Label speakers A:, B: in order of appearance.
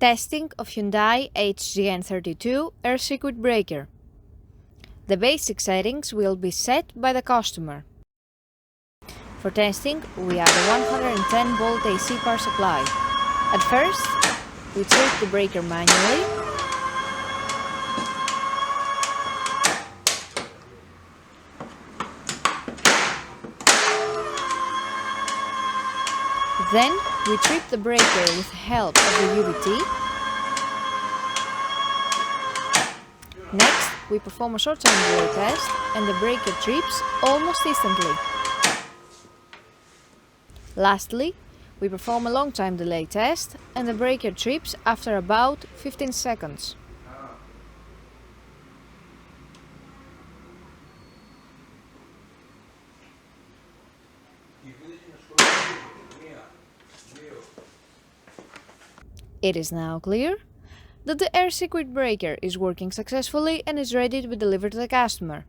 A: Testing of Hyundai HGN32 air circuit breaker. The basic settings will be set by the customer. For testing, we add a 110-volt AC power supply. At first, we trip the breaker manually. Then, we trip the breaker with the help of the UVT. Next, we perform a short-term delay test and the breaker trips almost instantly. Lastly, we perform a long-time delay test and the breaker trips after about 15 seconds. It is now clear that the air circuit breaker is working successfully and is ready to be delivered to the customer.